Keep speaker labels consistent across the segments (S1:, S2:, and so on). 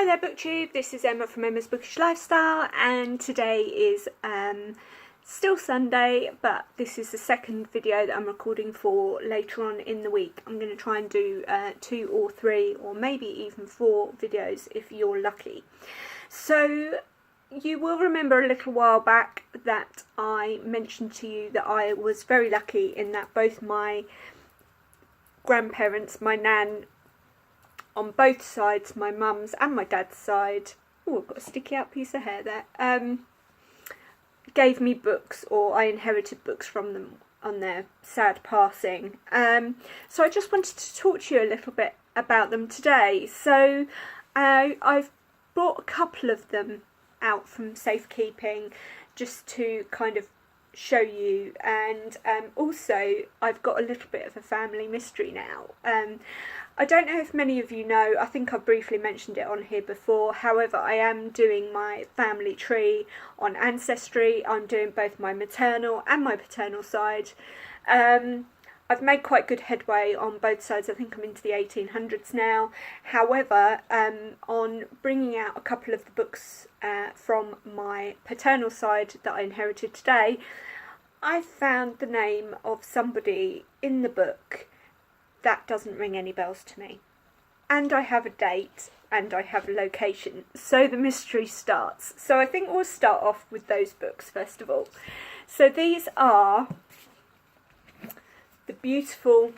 S1: Hi there BookTube, this is Emma from Emma's Bookish Lifestyle, and today is still Sunday, but this is the second video that I'm recording for later on in the week. I'm going to try and do 2 or 3 or maybe even 4 videos if you're lucky. So you will remember a little while back that I mentioned to you that I was very lucky in that both my grandparents, my nan on both sides, my mum's and my dad's side, oh, I've got a sticky out piece of hair there, gave me books, or I inherited books from them on their sad passing. So I just wanted to talk to you a little bit about them today. So I've brought a couple of them out from safekeeping just to kind of show you, and also I've got a little bit of a family mystery now. I don't know if many of you know, I think I've briefly mentioned it on here before, however I am doing my family tree on Ancestry. I'm doing both my maternal and my paternal side. I've made quite good headway on both sides. I think I'm into the 1800s now. However, on bringing out a couple of the books from my paternal side that I inherited today, I found the name of somebody in the book that doesn't ring any bells to me. And I have a date and I have a location. So the mystery starts. So I think we'll start off with those books first of all. So these are the beautiful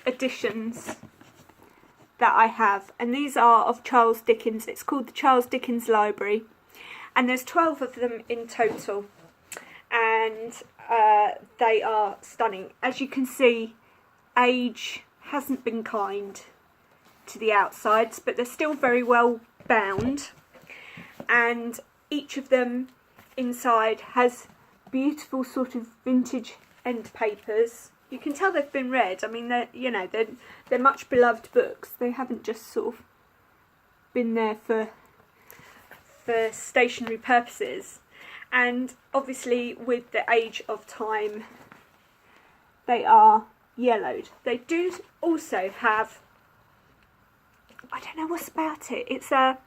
S1: editions that I have, and these are of Charles Dickens. It's called the Charles Dickens Library, and there's 12 of them in total, and they are stunning. As you can see, age hasn't been kind to the outsides, but they're still very well bound, and each of them inside has beautiful sort of vintage end papers. You can tell they've been read. I mean, they're much beloved books. They haven't just sort of been there for stationery purposes. And obviously with the age of time, they are yellowed. They do also have, I don't know what's about it, it's a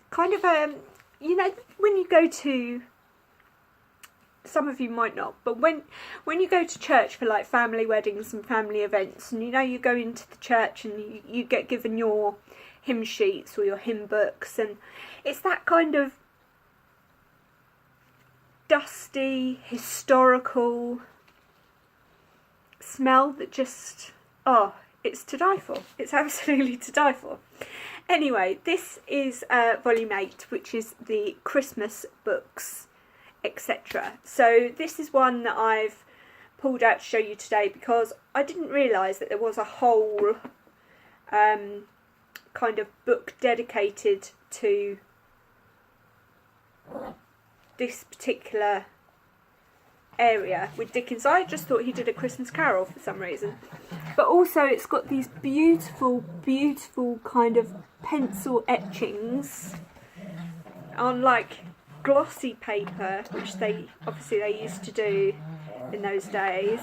S1: kind of a, you know, when you go to, some of you might not, but when you go to church for like family weddings and family events, and you know, you go into the church and you get given your hymn sheets or your hymn books, and it's that kind of dusty, historical smell that just, oh, it's to die for. It's absolutely to die for. Anyway, this is volume 8, which is the Christmas books, etc. So this is one that I've pulled out to show you today because I didn't realise that there was a whole kind of book dedicated to this particular area with Dickens. I just thought he did A Christmas Carol for some reason. But also it's got these beautiful, beautiful kind of pencil etchings on like glossy paper, which they used to do in those days.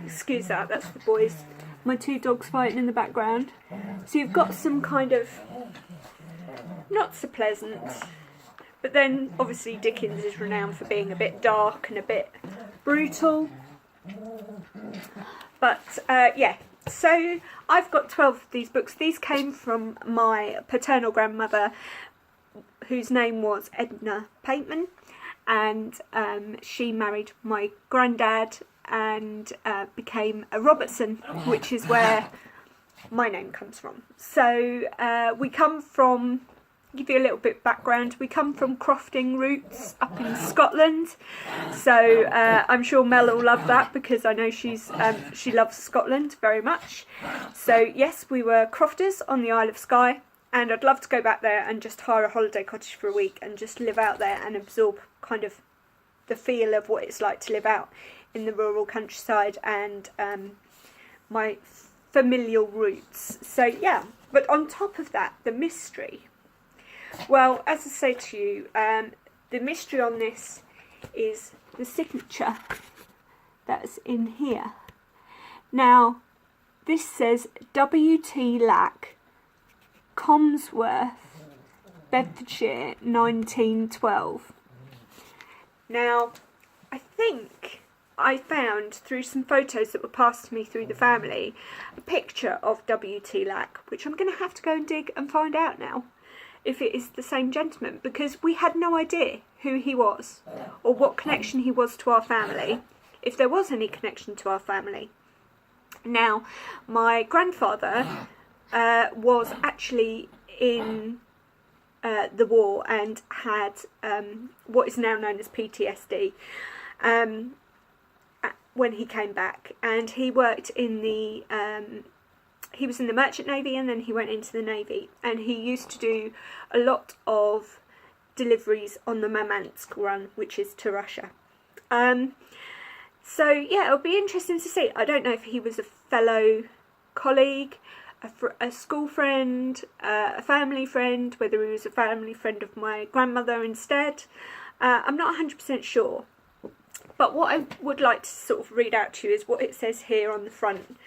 S1: Excuse that, that's the boys, my 2 dogs fighting in the background. So you've got some kind of not so pleasant, but then obviously Dickens is renowned for being a bit dark and a bit brutal. But yeah, so I've got 12 of these books. These came from my paternal grandmother, whose name was Edna Pateman, and she married my granddad and became a Robertson, which is where my name comes from. So we come from, give you a little bit of background, we come from crofting roots up in Scotland. So I'm sure Mel will love that because I know she loves Scotland very much. So yes, we were crofters on the Isle of Skye, and I'd love to go back there and just hire a holiday cottage for a week and just live out there and absorb kind of the feel of what it's like to live out in the rural countryside and my familial roots. So yeah, but on top of that, the mystery. Well, as I say to you, the mystery on this is the signature that's in here. Now, this says W.T. Lack, Comsworth, Bedfordshire, 1912. Now, I think I found, through some photos that were passed to me through the family, a picture of W.T. Lack, which I'm going to have to go and dig and find out now if it is the same gentleman, because we had no idea who he was or what connection he was to our family, if there was any connection to our family. Now, my grandfather was actually in the war and had what is now known as PTSD when he came back, and he worked in the he was in the Merchant Navy, and then he went into the Navy, and he used to do a lot of deliveries on the Murmansk run, which is to Russia. So yeah, it'll be interesting to see. I don't know if he was a fellow colleague, a school friend, a family friend, whether he was a family friend of my grandmother instead. I'm not 100% sure. But what I would like to sort of read out to you is what it says here on the front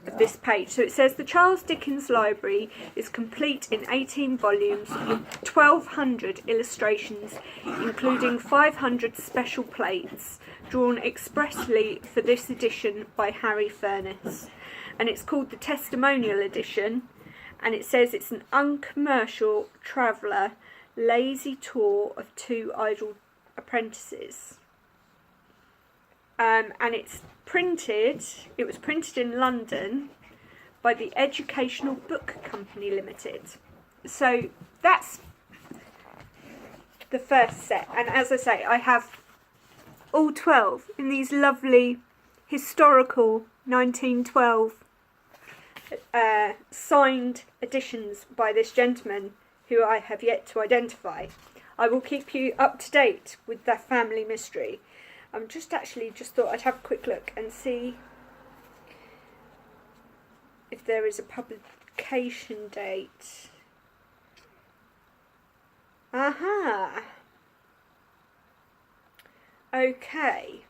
S1: of this page. So it says, the Charles Dickens Library is complete in 18 volumes with 1,200 illustrations, including 500 special plates, drawn expressly for this edition by Harry Furness. And it's called the Testimonial Edition, and it says it's an uncommercial traveller lazy tour of two idle apprentices. And it was printed in London by the Educational Book Company Limited. So that's the first set, and as I say, I have all 12 in these lovely historical 1912 signed editions by this gentleman who I have yet to identify. I will keep you up to date with the family mystery. I'm just thought I'd have a quick look and see if there is a publication date. Aha! Okay,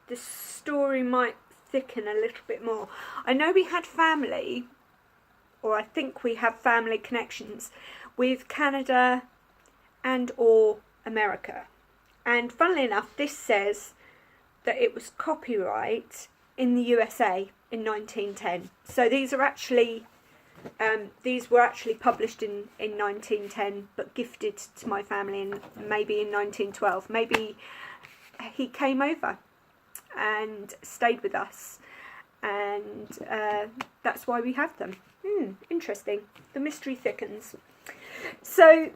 S1: the story might thicken a little bit more. I know we had family, or I think we have family connections with Canada and or America. And funnily enough, this says that it was copyright in the USA in 1910. So these were actually published in 1910, but gifted to my family maybe in 1912. Maybe he came over and stayed with us, and that's why we have them. Interesting. The mystery thickens. So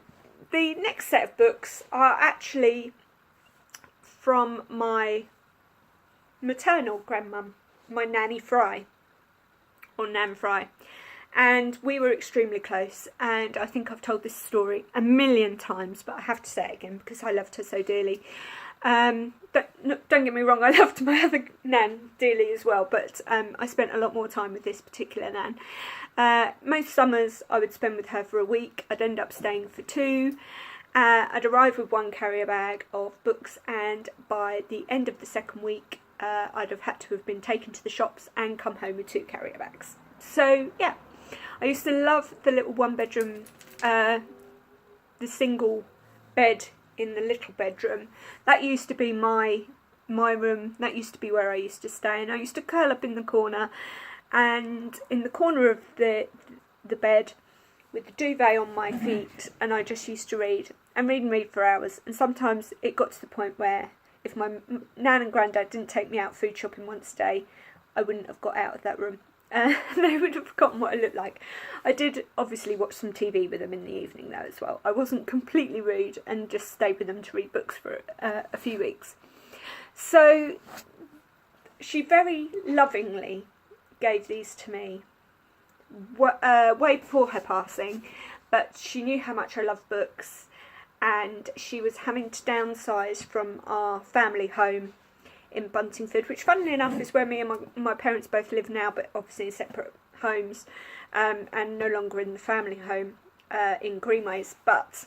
S1: the next set of books are actually from my maternal grandmum, my Nanny Fry, or Nan Fry, and we were extremely close, and I think I've told this story a million times, but I have to say it again because I loved her so dearly. Don't get me wrong, I loved my other Nan dearly as well, but I spent a lot more time with this particular Nan. Most summers I would spend with her for a week. I'd end up staying for 2. I'd arrive with 1 carrier bag of books, and by the end of the second week I'd have had to have been taken to the shops and come home with 2 carrier bags. So yeah, I used to love the little 1-bedroom, the single bed in the little bedroom. That used to be my room. That used to be where I used to stay, and I used to curl up in the corner, and in the corner of the bed with the duvet on my feet, and I just used to read and read for hours. And sometimes it got to the point where if my Nan and Grandad didn't take me out food shopping once a day, I wouldn't have got out of that room. They would have forgotten what I looked like. I did obviously watch some TV with them in the evening though as well. I wasn't completely rude and just stayed with them to read books for a few weeks. So she very lovingly gave these to me way before her passing, but she knew how much I love books, and she was having to downsize from our family home in Buntingford, which funnily enough is where me and my parents both live now, but obviously in separate homes, and no longer in the family home in Greenways. But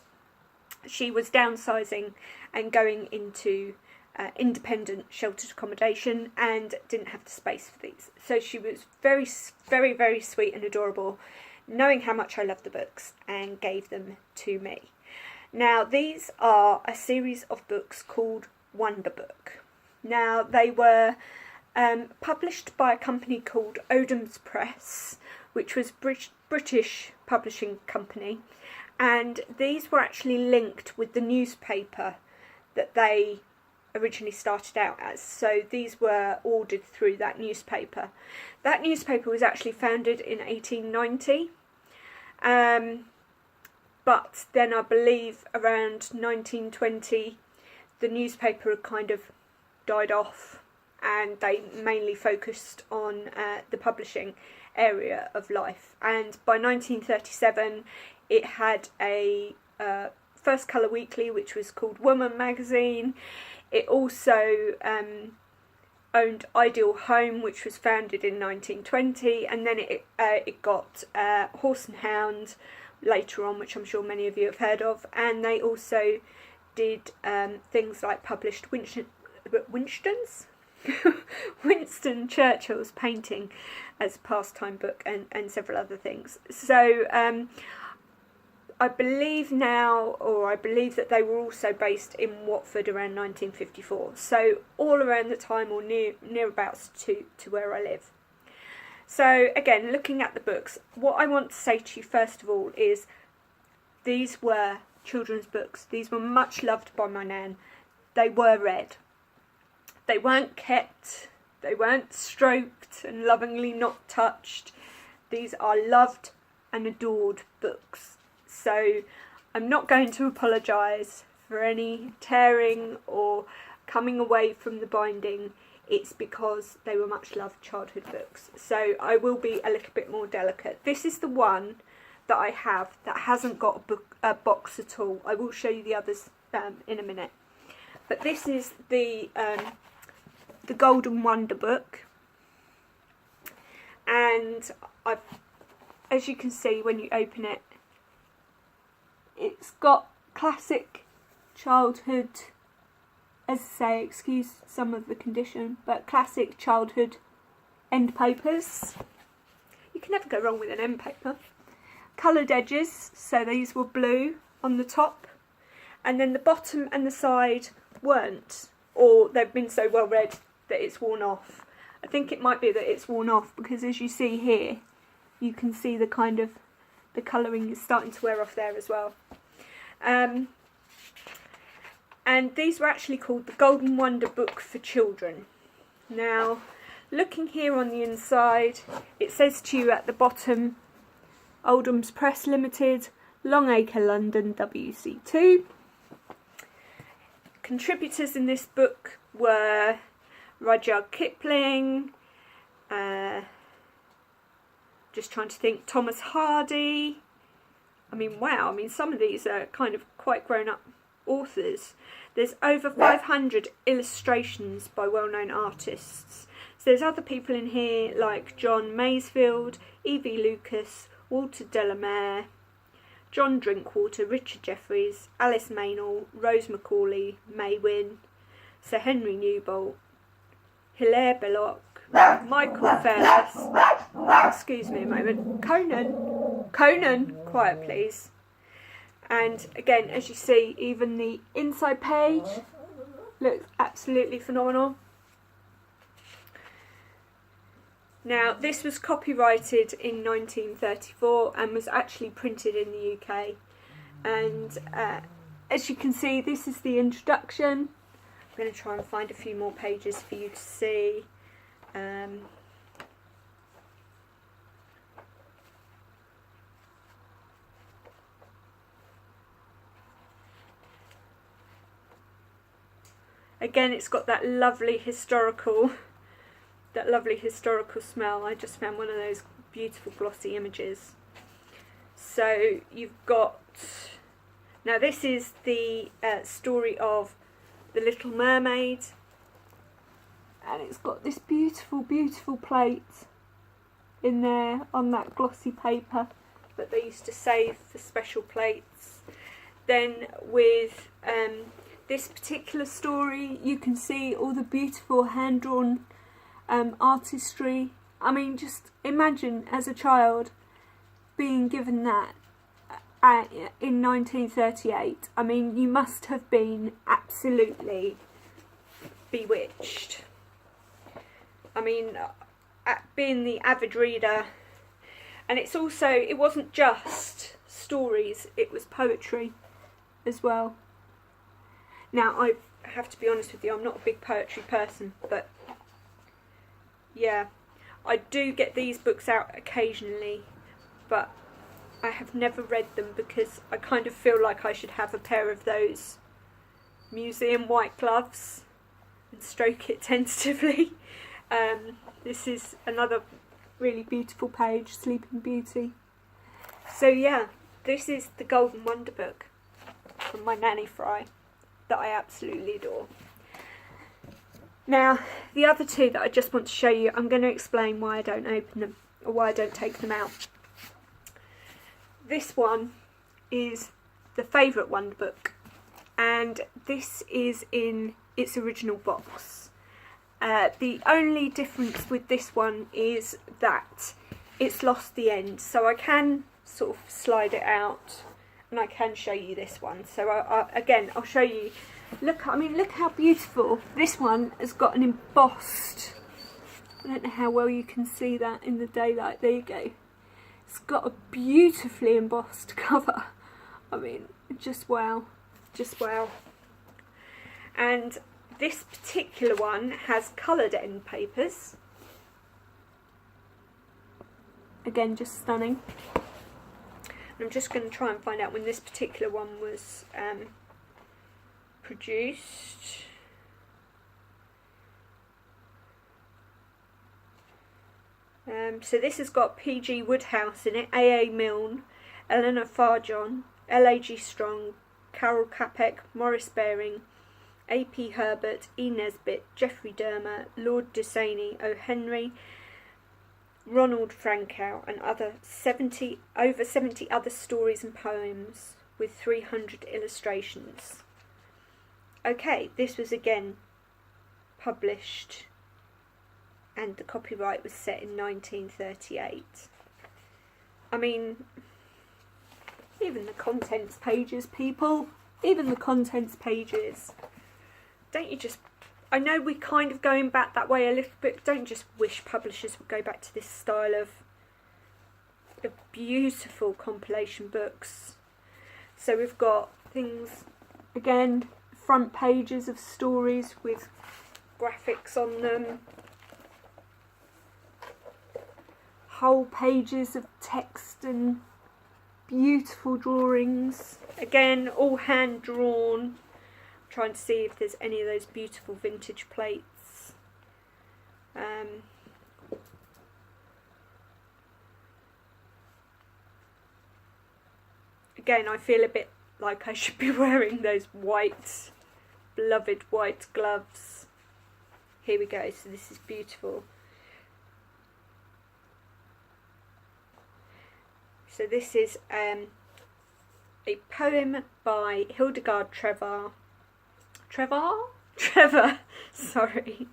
S1: she was downsizing and going into independent sheltered accommodation and didn't have the space for these. So she was very, very, very sweet and adorable, knowing how much I love the books, and gave them to me. Now, these are a series of books called Wonder Book. Now, they were published by a company called Odom's Press, which was British publishing company, and these were actually linked with the newspaper that they originally started out as. So these were ordered through that newspaper. That newspaper was actually founded in 1890, but then I believe around 1920 the newspaper had kind of died off, and they mainly focused on the publishing area of life. And by 1937 it had a first colour weekly, which was called Woman magazine. It also owned Ideal Home, which was founded in 1920, and then it got Horse and Hound later on, which I'm sure many of you have heard of. And they also did things like published Winston Churchill's painting as a pastime book, and several other things. So I believe that they were also based in Watford around 1954. So all around the time, or nearabouts to where I live. So again, looking at the books, what I want to say to you first of all is these were children's books. These were much loved by my nan. They were read. They weren't kept, they weren't stroked and lovingly not touched. These are loved and adored books. So I'm not going to apologise for any tearing or coming away from the binding. It's because they were much loved childhood books. So I will be a little bit more delicate. This is the one that I have that hasn't got a box at all. I will show you the others in a minute. But this is the Golden Wonder book, and as you can see when you open it, it's got classic childhood, as I say, excuse some of the condition, but classic childhood end papers. You can never go wrong with an end paper. Coloured edges, so these were blue on the top, and then the bottom and the side weren't, or they've been so well read that it's worn off. I think it might be that it's worn off because, as you see here, you can see the kind of the colouring is starting to wear off there as well. And these were actually called the Golden Wonder Book for Children. Now, looking here on the inside, it says to you at the bottom, Oldham's Press Limited, Longacre, London, WC2. Contributors in this book were Rudyard Kipling, just trying to think, Thomas Hardy. I mean, wow, some of these are kind of quite grown-up authors. There's over 500 illustrations by well-known artists. So there's other people in here like John Masefield, E.V. Lucas, Walter Delamere, John Drinkwater, Richard Jefferies, Alice Meynell, Rose Macaulay, May Wynne, Sir Henry Newbolt, Hilaire Belloc, Michael Fairless, excuse me a moment, Conan, quiet please. And again, as you see, even the inside page looks absolutely phenomenal. Now, this was copyrighted in 1934 and was actually printed in the UK. And as you can see, this is the introduction. I'm going to try and find a few more pages for you to see. Again, it's got that lovely historical smell. I just found one of those beautiful glossy images. So you've got, now this is the story of The Little Mermaid, and it's got this beautiful plate in there on that glossy paper that they used to save for special plates. Then with this particular story, you can see all the beautiful hand-drawn artistry. I mean, just imagine as a child being given that in 1938, I mean, you must have been absolutely bewitched. I mean, being the avid reader, and it's also, it wasn't just stories, it was poetry as well. Now, I have to be honest with you, I'm not a big poetry person, but yeah, I do get these books out occasionally, but I have never read them because I kind of feel like I should have a pair of those museum white gloves and stroke it tentatively. This is another really beautiful page, Sleeping Beauty. So yeah, this is the Golden Wonder book from my Nanny Fry that I absolutely adore. Now, the other two that I just want to show you, I'm going to explain why I don't open them, or why I don't take them out. This one is the Favourite Wonder book, and this is in its original box. The only difference with this one is that it's lost the end, so I can sort of slide it out and I can show you this one. So again, I'll show you. Look how beautiful. This one has got an embossed, I don't know how well you can see that in the daylight, there you go. It's got a beautifully embossed cover. I mean, just wow, just wow. And this particular one has coloured end papers. Again, just stunning. And I'm just going to try and find out when this particular one was produced. So this has got P.G. Wodehouse in it, A.A. Milne, Eleanor Farjon, L.A.G. Strong, Carol Capek, Maurice Baring, A.P. Herbert, E. Nesbit, Geoffrey Dermer, Lord Duchesne, O. Henry, Ronald Francow, and over 70 other stories and poems with 300 illustrations. Okay, this was again published, and the copyright was set in 1938. I mean, even the contents pages, people, even the contents pages. Don't you just, I know we're kind of going back that way a little bit, don't you just wish publishers would go back to this style of beautiful compilation books. So we've got things, again, front pages of stories with graphics on them. Whole pages of text and beautiful drawings. Again, all hand drawn. Trying to see if there's any of those beautiful vintage plates. Again, I feel a bit like I should be wearing those white, beloved white gloves. Here we go, so this is beautiful. So this is a poem by Hildegard Trevor, sorry.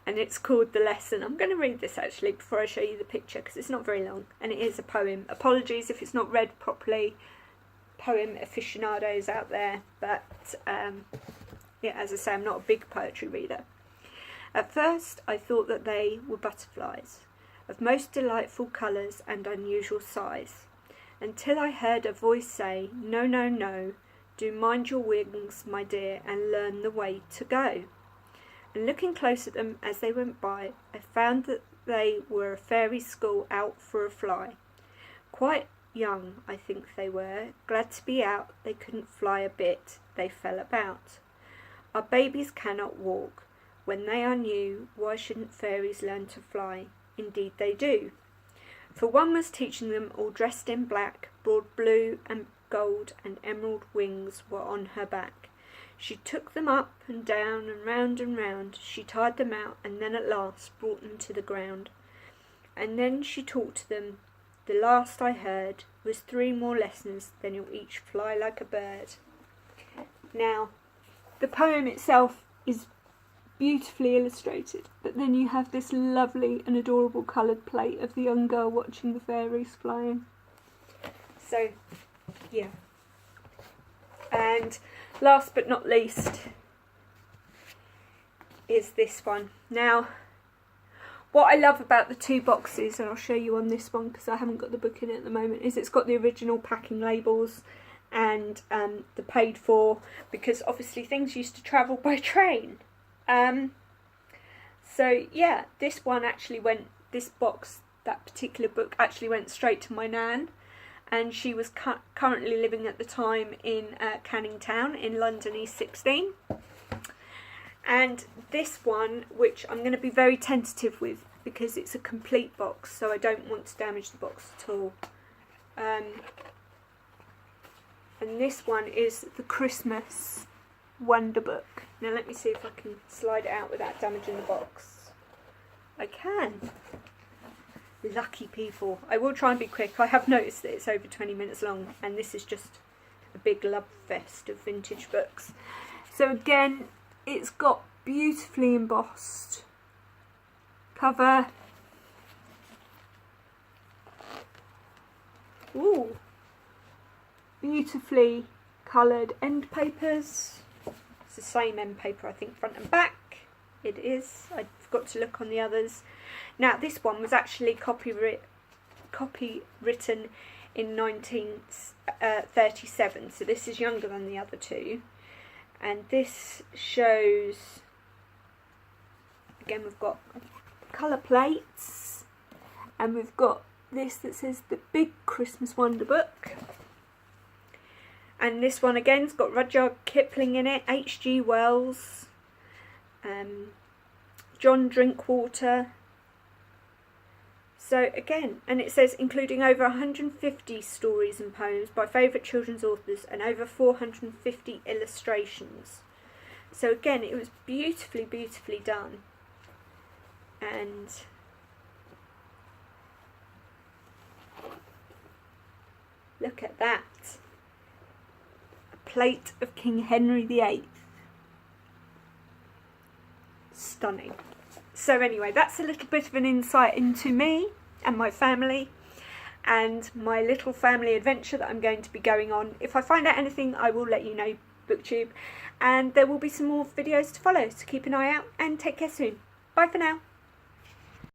S1: And it's called The Lesson. I'm going to read this actually before I show you the picture because it's not very long and it is a poem. Apologies if it's not read properly, poem aficionados out there, but yeah, as I say, I'm not a big poetry reader. At first I thought that they were butterflies of most delightful colours and unusual size, until I heard a voice say, "No, no, no, do mind your wings, my dear, and learn the way to go." And looking close at them as they went by, I found that they were a fairy school out for a fly. Quite young, I think they were, glad to be out, they couldn't fly a bit, they fell about. Our babies cannot walk. When they are new, why shouldn't fairies learn to fly? Indeed they do. For one was teaching them, all dressed in black, broad blue and gold and emerald wings were on her back. She took them up and down and round, she tied them out and then at last brought them to the ground. And then she taught to them, the last I heard was 3 more lessons, then you'll each fly like a bird. Now, the poem itself is beautifully illustrated, but then you have this lovely and adorable coloured plate of the young girl watching the fairies flying. So, yeah. And last but not least is this one. Now, what I love about the two boxes, and I'll show you on this one because I haven't got the book in it at the moment, is it's got the original packing labels and the paid for, because obviously things used to travel by train. So yeah, this one actually went, this box, that particular book actually went straight to my nan, and she was currently living at the time in Canning Town in London E16. And this one, which I'm going to be very tentative with because it's a complete box, so I don't want to damage the box at all. And this one is the Christmas Wonder Book. Now let me see if I can slide it out without damaging the box. I can. Lucky people. I will try and be quick. I have noticed that it's over 20 minutes long, and this is just a big love fest of vintage books. So again, it's got beautifully embossed cover. Ooh. Beautifully coloured end papers. It's the same end paper, I think, front and back. It is. I forgot to look on the others. Now, this one was actually copywritten in 1937, so this is younger than the other two. And this shows, again, we've got colour plates, and we've got this that says the Big Christmas Wonder Book. And this one again's got Rudyard Kipling in it, H.G. Wells, John Drinkwater. So again, and it says including over 150 stories and poems by favourite children's authors and over 450 illustrations. So again, it was beautifully, beautifully done. And look at that. A plate of King Henry VIII. Stunning. So anyway, that's a little bit of an insight into me and my family and my little family adventure that I'm going to be going on. If I find out anything, I will let you know, BookTube. And there will be some more videos to follow, so keep an eye out and take care soon. Bye for now.